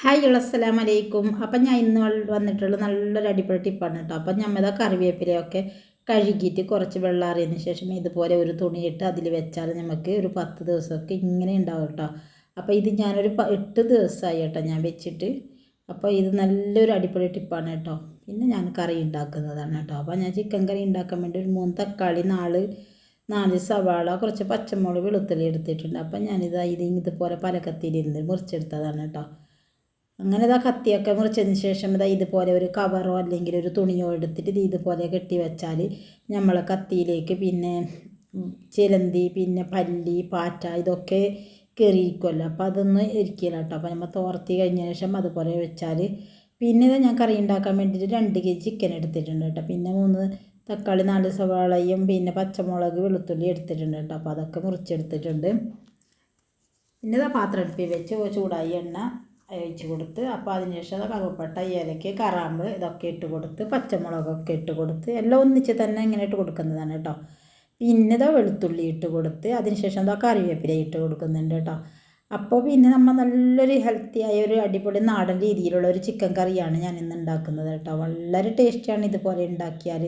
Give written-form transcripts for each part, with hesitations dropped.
Hi അസ്സലാമു അലൈക്കും. അപ്പം ഞാൻ ഇന്ന് വന്നിട്ടുള്ള നല്ലൊരു അടിപൊളി ടിപ്പാണ് കേട്ടോ. അപ്പം ഞമ്മത് കറിവേപ്പിലയൊക്കെ കഴുകിയിട്ട് കുറച്ച് വെള്ളം അറിയതിന് ശേഷം ഇതുപോലെ ഒരു തുണിയിട്ട് അതിൽ വെച്ചാൽ നമുക്ക് ഒരു 10 ദിവസമൊക്കെ ഇങ്ങനെ ഉണ്ടാവും കേട്ടോ. അപ്പോൾ ഇത് ഞാനൊരു 8 ദിവസമായി കേട്ടോ ഞാൻ വെച്ചിട്ട്. അപ്പോൾ ഇത് നല്ലൊരു അടിപൊളി ടിപ്പാണ് കേട്ടോ. പിന്നെ ഞാൻ കറി ഉണ്ടാക്കുന്നതാണ് കേട്ടോ. അപ്പോൾ ഞാൻ ചിക്കൻ കറി ഉണ്ടാക്കാൻ വേണ്ടി ഒരു 3 തക്കാളി, 4 സവാള, കുറച്ച് പച്ചമുളക്, വെളുത്തുള്ളി എടുത്തിട്ടുണ്ട്. അപ്പം ഇത് ഇതുപോലെ പലകത്തിലിരുന്ന് മുറിച്ചെടുത്തതാണ് കേട്ടോ. അങ്ങനെ കത്തിയൊക്കെ മുറിച്ചതിന് ശേഷം ഇതുപോലെ ഒരു കവറോ അല്ലെങ്കിൽ ഒരു തുണിയോ എടുത്തിട്ട് ഇതുപോലെ കെട്ടി വെച്ചാൽ നമ്മളെ കത്തിയിലേക്ക് പിന്നെ ചിലന്തി, പിന്നെ പല്ലി, പാറ്റ ഇതൊക്കെ കയറിയിരിക്കുമല്ലോ. അപ്പോൾ അതൊന്നും ഇരിക്കില്ല കേട്ടോ. അപ്പോൾ നമ്മൾ തോർത്തി കഴിഞ്ഞ ശേഷം അതുപോലെ വെച്ചാൽ പിന്നെ ഞാൻ കറി ഉണ്ടാക്കാൻ വേണ്ടിയിട്ട് 2 kg ചിക്കൻ എടുത്തിട്ടുണ്ട് കേട്ടോ. പിന്നെ 3 തക്കാളി, 4 സവാളയും പിന്നെ പച്ചമുളക്, വെളുത്തുള്ളി എടുത്തിട്ടുണ്ട് കേട്ടോ. അപ്പോൾ അതൊക്കെ മുറിച്ചെടുത്തിട്ടുണ്ട്. പിന്നെ പാത്രം അടുപ്പിൽ വെച്ച് ചൂടായി എണ്ണ ഒഴിച്ച് കൊടുത്ത് അപ്പോൾ അതിനുശേഷം കറുവപ്പട്ട, ഏലക്ക, കറാമ്പ് ഇതൊക്കെ ഇട്ട് കൊടുത്ത് പച്ചമുളകൊക്കെ ഇട്ട് കൊടുത്ത് എല്ലാം ഒന്നിച്ച് തന്നെ ഇങ്ങനെ ഇട്ട് കൊടുക്കുന്നതാണ് കേട്ടോ. പിന്നെ വെളുത്തുള്ളി ഇട്ട് കൊടുത്ത് അതിനുശേഷം കറിവേപ്പില ഇട്ട് കൊടുക്കുന്നുണ്ട് കേട്ടോ. അപ്പോൾ പിന്നെ നമ്മൾ നല്ലൊരു ഹെൽത്തിയായ ഒരു അടിപൊളി നാടൻ രീതിയിലുള്ള ഒരു ചിക്കൻ കറിയാണ് ഞാൻ ഇന്ന് ഉണ്ടാക്കുന്നത് കേട്ടോ. വളരെ ടേസ്റ്റിയാണ് ഇതുപോലെ ഉണ്ടാക്കിയാൽ.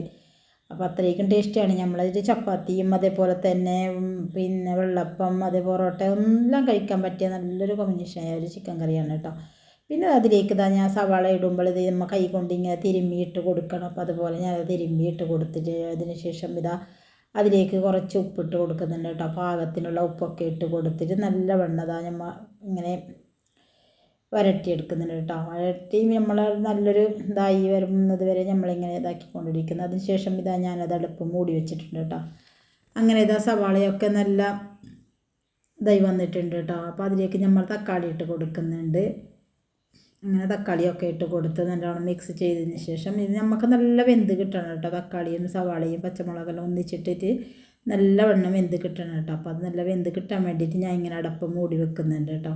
അപ്പോൾ അത്രയ്ക്കും ടേസ്റ്റിയാണ്. നമ്മളത് ചപ്പാത്തിയും അതേപോലെ തന്നെ പിന്നെ വെള്ളപ്പം, അതേ പൊറോട്ട എല്ലാം കഴിക്കാൻ പറ്റിയ നല്ലൊരു കോമ്പിനേഷനായ ഒരു ചിക്കൻ കറിയാണ് കേട്ടോ. പിന്നെ അതിലേക്ക് ഞാൻ സവാള ഇടുമ്പോൾ ഇത് നമ്മൾ കൈ കൊണ്ട് ഇങ്ങനെ തിരുമ്മിയിട്ട് കൊടുക്കണം. അപ്പോൾ അതുപോലെ ഞാൻ തിരുമ്മിയിട്ട് കൊടുത്തിട്ട് അതിന് ശേഷം അതിലേക്ക് കുറച്ച് ഉപ്പിട്ട് കൊടുക്കുന്നുണ്ട് കേട്ടോ. പാകത്തിനുള്ള ഉപ്പൊക്കെ ഇട്ട് കൊടുത്തിട്ട് നല്ലവണ്ണം നമ്മൾ ഇങ്ങനെ വരട്ടിയെടുക്കുന്നുണ്ട് കേട്ടോ. വരട്ടി നമ്മൾ നല്ലൊരു ഇതായി വരുന്നത് വരെ നമ്മളിങ്ങനെ ഇതാക്കിക്കൊണ്ടിരിക്കുന്നത്. അതിന് ശേഷം ഞാനത് അടുപ്പ് മൂടി വെച്ചിട്ടുണ്ട് കേട്ടോ. അങ്ങനെ സവാളയൊക്കെ നല്ല ഇതായി വന്നിട്ടുണ്ട് കേട്ടോ. അപ്പോൾ അതിലേക്ക് നമ്മൾ തക്കാളി ഇട്ട് കൊടുക്കുന്നുണ്ട്. അങ്ങനെ തക്കാളിയൊക്കെ ഇട്ട് കൊടുത്ത് നല്ലോണം മിക്സ് ചെയ്തതിന് ശേഷം ഇത് നമുക്ക് നല്ല വെന്ത് കിട്ടണം കേട്ടോ. തക്കാളിയും സവാളയും പച്ചമുളകെല്ലാം ഒന്നിച്ചിട്ടിട്ട് നല്ലവണ്ണം വെന്ത് കിട്ടണം കേട്ടോ. അപ്പോൾ അത് നല്ല വെന്ത് കിട്ടാൻ വേണ്ടിയിട്ട് ഞാൻ ഇങ്ങനെ അടപ്പ് മൂടി വെക്കുന്നുണ്ട് കേട്ടോ.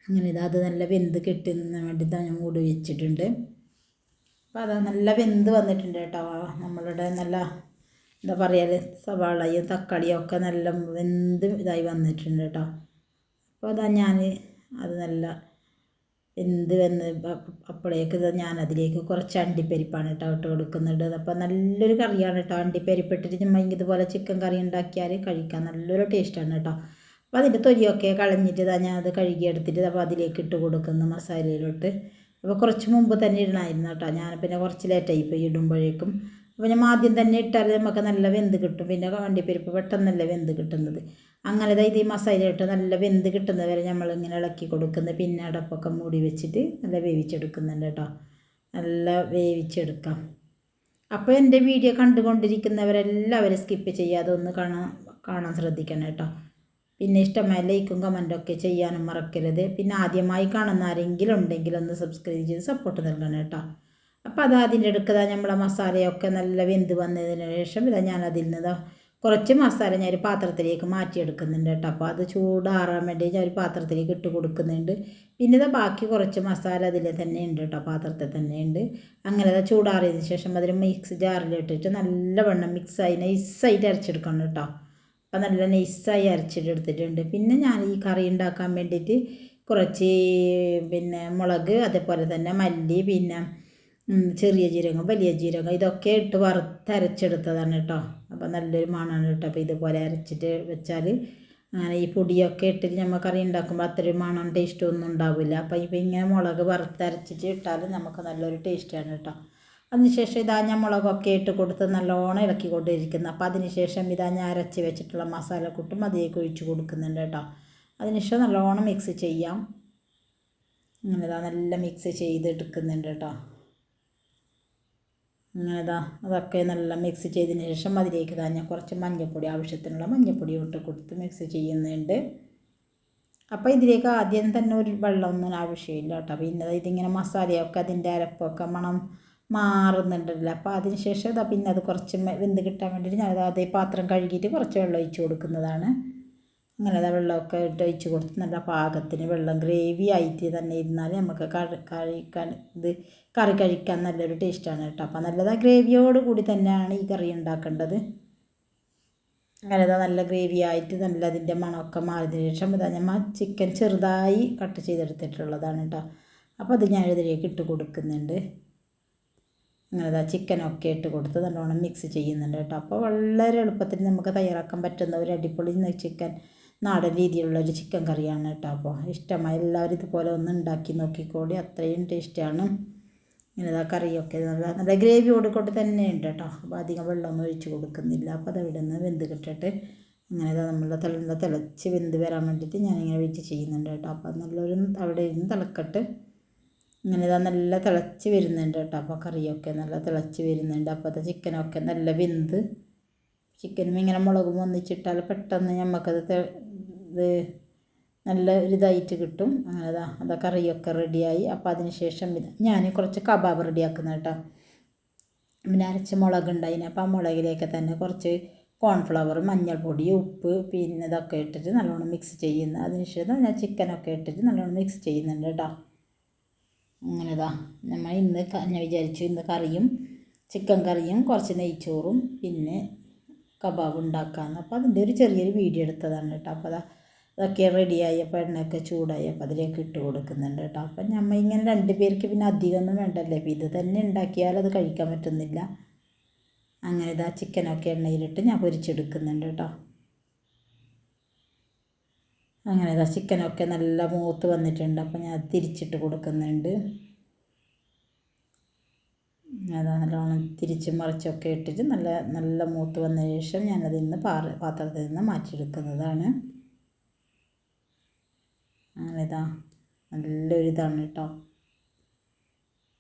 അങ്ങനെ അത് നല്ല വെന്ത് കിട്ടുന്ന വേണ്ടിയിട്ട് ഞാൻ മൂടി വെച്ചിട്ടുണ്ട്. അപ്പോൾ അത് നല്ല വെന്ത് വന്നിട്ടുണ്ട് കേട്ടോ. നമ്മളുടെ നല്ല എന്താ പറയുക, സവാളയും തക്കാളിയും ഒക്കെ നല്ല വെന്ത് ഇതായി വന്നിട്ടുണ്ട് കേട്ടോ. അപ്പോൾ ഞാൻ അത് നല്ല വെന്ത് അപ്പോഴേക്ക് ഞാനതിലേക്ക് കുറച്ച് അണ്ടിപ്പരിപ്പാണ് കേട്ടോ ഇട്ട് കൊടുക്കുന്നുണ്ട്. അപ്പോൾ നല്ലൊരു കറിയാണ് കേട്ടോ. അണ്ടിപ്പരിപ്പിട്ടിട്ട് നമ്മൾ ഇതുപോലെ ചിക്കൻ കറി ഉണ്ടാക്കിയാൽ കഴിക്കാൻ നല്ലൊരു ടേസ്റ്റാണ് കേട്ടോ. അപ്പോൾ അതിൻ്റെ തൊലിയൊക്കെ കളഞ്ഞിട്ട് ഞാൻ അത് കഴുകിയെടുത്തിട്ട് അപ്പോൾ അതിലേക്ക് ഇട്ട് കൊടുക്കുന്നു മസാലയിലോട്ട്. അപ്പോൾ കുറച്ച് മുമ്പ് തന്നെ ഇടണമായിരുന്നു കേട്ടോ. ഞാൻ പിന്നെ കുറച്ച് ലേറ്റായി പോയി ഇടുമ്പോഴേക്കും. അപ്പോൾ ഞാൻ ആദ്യം തന്നെ ഇട്ടാൽ നമുക്ക് നല്ല വെന്ത് കിട്ടും. പിന്നെ അണ്ടിപ്പരിപ്പ് പെട്ടെന്നല്ല വെന്ത് കിട്ടുന്നത്. അങ്ങനെ ഇത് ഈ മസാലയിട്ട് നല്ല വെന്ത് കിട്ടുന്നത് വരെ നമ്മളിങ്ങനെ ഇളക്കി കൊടുക്കുന്നത്. പിന്നെ അടപ്പൊക്കെ മൂടി വെച്ചിട്ട് നല്ല വേവിച്ചെടുക്കുന്നുണ്ട് കേട്ടോ. നല്ല വേവിച്ചെടുക്കാം. അപ്പോൾ എൻ്റെ വീഡിയോ കണ്ടുകൊണ്ടിരിക്കുന്നവരെല്ലാവരും സ്കിപ്പ് ചെയ്യാതെ ഒന്ന് കാണാൻ ശ്രദ്ധിക്കണം കേട്ടോ. പിന്നെ ഇഷ്ടമായ ലൈക്കും കമൻറ്റൊക്കെ ചെയ്യാനും മറക്കരുത്. പിന്നെ ആദ്യമായി കാണുന്ന ആരെങ്കിലും ഉണ്ടെങ്കിൽ ഒന്ന് സബ്സ്ക്രൈബ് ചെയ്ത് സപ്പോർട്ട് നൽകണം കേട്ടോ. അപ്പോൾ അതിൻ്റെ അടുക്കതാ നമ്മളെ മസാലയൊക്കെ നല്ല വെന്ത് വന്നതിന് ശേഷം ഞാൻ അതിൽ നിന്ന് കുറച്ച് മസാല ഞാൻ ഒരു പാത്രത്തിലേക്ക് മാറ്റിയെടുക്കുന്നുണ്ട് കേട്ടോ. അപ്പോൾ അത് ചൂടാറാൻ വേണ്ടി ഞാൻ ഒരു പാത്രത്തിലേക്ക് ഇട്ട് കൊടുക്കുന്നുണ്ട്. പിന്നെ ബാക്കി കുറച്ച് മസാല അതിൽ തന്നെ ഉണ്ട് കേട്ടോ, പാത്രത്തിൽ തന്നെ ഉണ്ട്. അങ്ങനെ ചൂടാറിയതിന് ശേഷം അതിൽ മിക്സ് ജാറിലിട്ടിട്ട് നല്ലവണ്ണം മിക്സായി നൈസായിട്ട് അരച്ചെടുക്കണം കേട്ടോ. അപ്പോൾ നല്ല നൈസായി അരച്ചിട്ടെടുത്തിട്ടുണ്ട്. പിന്നെ ഞാൻ ഈ കറി ഉണ്ടാക്കാൻ വേണ്ടിയിട്ട് കുറച്ച് പിന്നെ മുളക്, അതേപോലെ തന്നെ മല്ലി, പിന്നെ ചെറിയ ജീരകം, വലിയ ജീരകം ഇതൊക്കെ ഇട്ട് വറുത്തരച്ചെടുത്തതാണ് കേട്ടോ. അപ്പോൾ നല്ലൊരു മണമാണ് കേട്ടോ. അപ്പോൾ ഇതുപോലെ അരച്ചിട്ട് വെച്ചാൽ അങ്ങനെ ഈ പൊടിയൊക്കെ ഇട്ടിട്ട് നമ്മൾ കറി ഉണ്ടാക്കുമ്പോൾ അത്രയും മണം ടേസ്റ്റ് ഒന്നും ഉണ്ടാവില്ല. അപ്പോൾ ഇങ്ങനെ മുളക് വറുത്തരച്ചിട്ട് ഇട്ടാൽ നമുക്ക് നല്ലൊരു ടേസ്റ്റാണ് കേട്ടോ. അതിനുശേഷം ഞാൻ മുളകൊക്കെ ഇട്ട് കൊടുത്ത് നല്ലോണം ഇളക്കി കൊണ്ടിരിക്കുന്നു. അപ്പോൾ അതിനുശേഷം ഞാൻ അരച്ച് വെച്ചിട്ടുള്ള മസാലക്കൂട്ടും അതിലേക്ക് ഒഴിച്ച് കൊടുക്കുന്നുണ്ട് കേട്ടോ. അതിനുശേഷം നല്ലോണം മിക്സ് ചെയ്യാം. അങ്ങനെ നല്ല മിക്സ് ചെയ്തെടുക്കുന്നുണ്ട് കേട്ടോ. അങ്ങനെ അതൊക്കെ നല്ല മിക്സ് ചെയ്തതിന് ശേഷം അതിലേക്ക് ഞാൻ കുറച്ച് മഞ്ഞൾപ്പൊടി, ആവശ്യത്തിനുള്ള മഞ്ഞൾപ്പൊടി ഇട്ട് കൊടുത്ത് മിക്സ് ചെയ്യുന്നുണ്ട്. അപ്പോൾ ഇതിലേക്ക് ആദ്യം തന്നെ ഒരു വെള്ളമൊന്നും ആവശ്യമില്ല കേട്ടോ. പിന്നെ ഇതിങ്ങനെ മസാലയൊക്കെ അതിൻ്റെ അരപ്പൊക്കെ മണം മാറുന്നുണ്ടല്ലോ. അപ്പോൾ അതിന് ശേഷം പിന്നെ അത് കുറച്ച് വെന്ത് കിട്ടാൻ വേണ്ടിയിട്ട് ഞാൻ അതേ പാത്രം കഴുകിയിട്ട് കുറച്ച് വെള്ളം ഒഴിച്ച് കൊടുക്കുന്നതാണ്. അങ്ങനെ വെള്ളമൊക്കെ ഇട്ട് ഒഴിച്ച് കൊടുത്ത് നല്ല പാകത്തിന് വെള്ളം ഗ്രേവി ആയിട്ട് തന്നെ ഇരുന്നാൽ നമുക്ക് കറി കഴിക്കാൻ നല്ലൊരു ടേസ്റ്റാണ് കേട്ടോ. അപ്പോൾ നല്ലതാണ് ഗ്രേവിയോട് കൂടി തന്നെയാണ് ഈ കറി ഉണ്ടാക്കേണ്ടത്. അങ്ങനെ ഇതാ നല്ല ഗ്രേവി ആയിട്ട് നല്ല അതിൻ്റെ മണമൊക്കെ മാറിയതിന് ശേഷം ഇതാ നമ്മൾ ചിക്കൻ ചെറുതായി കട്ട് ചെയ്തെടുത്തിട്ടുള്ളതാണ് കേട്ടോ. അപ്പോൾ അത് ഞാൻ ഇതിലേക്ക് ഇട്ട് കൊടുക്കുന്നുണ്ട്. അങ്ങനെ ഇതാ ചിക്കനൊക്കെ ഇട്ട് കൊടുത്ത് നല്ലോണം മിക്സ് ചെയ്യുന്നുണ്ട് കേട്ടോ. അപ്പോൾ വളരെ എളുപ്പത്തിൽ നമുക്ക് തയ്യാറാക്കാൻ പറ്റുന്ന ഒരു അടിപൊളി ചിക്കൻ നാടൻ രീതിയിലുള്ള ഒരു ചിക്കൻ കറിയാണ് കേട്ടോ. അപ്പോൾ ഇഷ്ടമായി എല്ലാവരും ഇതുപോലെ ഒന്ന് ഉണ്ടാക്കി നോക്കിക്കോളി, അത്രയും ടേസ്റ്റാണ്. ഇങ്ങനെ ഇതാ കറിയൊക്കെ നല്ല ഗ്രേവിയോട് കൊണ്ട് തന്നെ ഉണ്ട് കേട്ടോ. അപ്പോൾ അധികം വെള്ളമൊന്നും ഒഴിച്ച് കൊടുക്കുന്നില്ല. അപ്പോൾ അതവിടെ നിന്ന് വെന്ത് കിട്ടിയിട്ട് അങ്ങനെ ഇതാ നമ്മൾ തിളച്ച് വെന്ത് വരാൻ വേണ്ടിയിട്ട് ഞാനിങ്ങനെ വെയിറ്റ് ചെയ്യുന്നുണ്ട് കേട്ടോ. അപ്പോൾ നല്ലൊരു അവിടെ ഇരുന്ന് തിളക്കട്ട് ഇങ്ങനെ ഇതാ നല്ല തിളച്ച് വരുന്നുണ്ട് കേട്ടോ. അപ്പോൾ കറിയൊക്കെ നല്ല തിളച്ച് വരുന്നുണ്ട്. അപ്പോൾ അത് ചിക്കനൊക്കെ നല്ല വെന്ത്, ചിക്കനും ഇങ്ങനെ മുളകും ഒന്നിച്ചിട്ടാൽ പെട്ടെന്ന് നമുക്കത് ഇത് നല്ല ഒരിതായിട്ട് കിട്ടും. അങ്ങനെ അതാ കറിയൊക്കെ റെഡിയായി. അപ്പോൾ അതിന് ശേഷം ഞാൻ കുറച്ച് കബാബ് റെഡിയാക്കുന്ന കേട്ടോ. പിന്നെ അരച്ച മുളക് ഉണ്ടായിന്. അപ്പോൾ ആ മുളകിലേക്ക് തന്നെ കുറച്ച് കോൺഫ്ലവർ, മഞ്ഞൾപ്പൊടി, ഉപ്പ് പിന്നെ ഇതൊക്കെ ഇട്ടിട്ട് നല്ലോണം മിക്സ് ചെയ്യുന്നത്. അതിന് ശേഷം ഞാൻ ചിക്കനൊക്കെ ഇട്ടിട്ട് നല്ലോണം മിക്സ് ചെയ്യുന്നുണ്ട് കേട്ടോ. അങ്ങനെ നമ്മൾ ഞാൻ വിചാരിച്ചു ഇന്ന് കറിയും ചിക്കൻ കറിയും കുറച്ച് നെയ്ച്ചോറും പിന്നെ കബാബ് ഉണ്ടാക്കാമെന്ന്. അപ്പോൾ അതിൻ്റെ ഒരു ചെറിയൊരു വീഡിയോ എടുത്തതാണ് കേട്ടോ. അപ്പോൾ അതൊക്കെ റെഡിയായി. അപ്പോൾ എണ്ണയൊക്കെ ചൂടായി. അപ്പോൾ അതിലേക്ക് ഇട്ട് കൊടുക്കുന്നുണ്ട് കേട്ടോ. അപ്പം നമ്മൾ ഇങ്ങനെ 2 പേർക്ക് പിന്നെ അധികമൊന്നും വേണ്ടല്ലേ. അപ്പോൾ ഇത് തന്നെ ഉണ്ടാക്കിയാൽ അത് കഴിക്കാൻ പറ്റുന്നില്ല. അങ്ങനെ ചിക്കനൊക്കെ എണ്ണയിലിട്ട് ഞാൻ പൊരിച്ചെടുക്കുന്നുണ്ട് കേട്ടോ. അങ്ങനെ ചിക്കനൊക്കെ നല്ല മൂത്ത് വന്നിട്ടുണ്ട്. അപ്പോൾ ഞാൻ തിരിച്ചിട്ട് കൊടുക്കുന്നുണ്ട്. നല്ലോണം തിരിച്ചും മറിച്ചൊക്കെ ഇട്ടിട്ട് നല്ല മൂത്ത് വന്നതിന് ശേഷം ഞാനതിൽ നിന്ന് പാത്രത്തിൽ നിന്ന് മാറ്റിയെടുക്കുന്നതാണ്. അങ്ങനെ നല്ലൊരിതാണ് കേട്ടോ.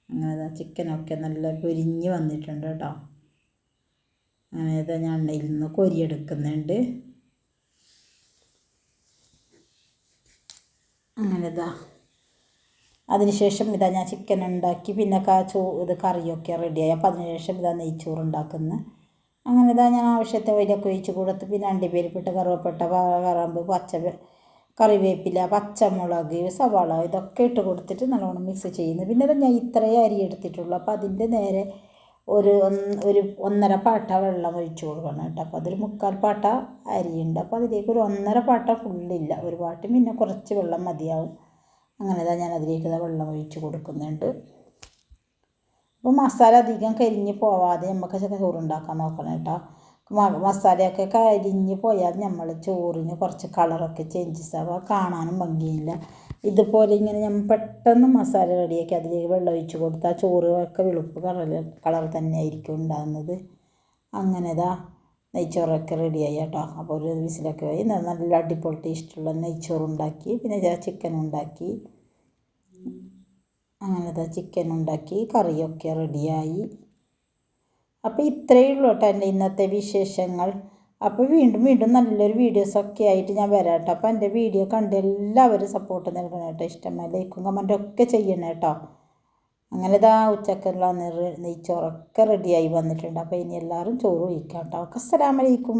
അങ്ങനെ ചിക്കനൊക്കെ നല്ല പൊരിഞ്ഞ് വന്നിട്ടുണ്ട് കേട്ടോ. അങ്ങനെ ഞാൻ എണ്ണയിൽ നിന്ന് കോരിയെടുക്കുന്നുണ്ട്. അങ്ങനെ അതിനുശേഷം ഞാൻ ചിക്കൻ ഉണ്ടാക്കി പിന്നെ ഇത് കറിയൊക്കെ റെഡിയായി. അപ്പോൾ അതിനുശേഷം നെയ്ച്ചോറ് ഉണ്ടാക്കുന്നു. അങ്ങനെ ഞാൻ ആവശ്യത്തെ വരിയൊക്കെ ഒഴിച്ച് കൊടുത്ത് പിന്നെ അണ്ടിപ്പരിപ്പിട്ട് കറുവപ്പട്ട, കറാമ്പ്, കറിവേപ്പില, പച്ചമുളക്, സവാള ഇതൊക്കെ ഇട്ട് കൊടുത്തിട്ട് നല്ലോണം മിക്സ് ചെയ്യുന്നു. പിന്നെ ഞാൻ ഇത്രയും അരി എടുത്തിട്ടുള്ളൂ. അപ്പോൾ അതിൻ്റെ നേരെ ഒരു 1.5 പാട്ട വെള്ളം ഒഴിച്ച് കൊടുക്കണം കേട്ടോ. അപ്പോൾ അതൊരു 3/4 പാട്ട അരിയുണ്ട്. അപ്പോൾ അതിലേക്ക് ഒരു 1.5 പാട്ട ഫുള്ളില്ല, ഒരു പാട്ട് പിന്നെ കുറച്ച് വെള്ളം മതിയാവും. അങ്ങനെ ഞാൻ അതിലേക്ക് വെള്ളം ഒഴിച്ച് കൊടുക്കുന്നുണ്ട്. അപ്പോൾ മസാല അധികം കരിഞ്ഞ് പോവാതെ നമുക്ക് ചോറുണ്ടാക്കാൻ നോക്കണം കേട്ടോ. മസാലയൊക്കെ കരിഞ്ഞ് പോയാൽ നമ്മൾ ചോറിന് കുറച്ച് കളറൊക്കെ ചേഞ്ചസ് ആവുക, കാണാനും ഭംഗിയില്ല. ഇതുപോലെ ഇങ്ങനെ നമ്മൾ പെട്ടെന്ന് മസാല റെഡിയാക്കി അതിലേക്ക് വെള്ളം ഒഴിച്ച് കൊടുത്താൽ ചോറൊക്കെ വെളുപ്പ് കളർ തന്നെ ആയിരിക്കും ഉണ്ടാകുന്നത്. അങ്ങനെ നെയ്ച്ചോറൊക്കെ റെഡിയായി കേട്ടോ. അപ്പോൾ ഒരു വിസിലൊക്കെ ആയി നല്ല അടിപൊളി ടേസ്റ്റുള്ള നെയ്ച്ചോറുണ്ടാക്കി. പിന്നെ ചിക്കൻ ഉണ്ടാക്കി. അങ്ങനെ ചിക്കൻ ഉണ്ടാക്കി, കറിയൊക്കെ റെഡിയായി. അപ്പോൾ ഇത്രയേ ഉള്ളൂ കേട്ടോ എൻ്റെ ഇന്നത്തെ വിശേഷങ്ങൾ. അപ്പോൾ വീണ്ടും നല്ലൊരു വീഡിയോസൊക്കെ ആയിട്ട് ഞാൻ വരാം കേട്ടോ. അപ്പോൾ എൻ്റെ വീഡിയോ കണ്ട് എല്ലാവരും സപ്പോർട്ട് നൽകണം കേട്ടോ. ഇഷ്ടമായി ലൈക്കും കമൻറ്റൊക്കെ ചെയ്യണം കേട്ടോ. അങ്ങനെ ഉച്ചക്കുള്ള നെയ്ച്ചോറൊക്കെ റെഡിയായി വന്നിട്ടുണ്ട്. അപ്പോൾ ഇനി എല്ലാവരും ചോറ് കഴിക്കാം കേട്ടോ. അസ്സലാമു അലൈക്കും.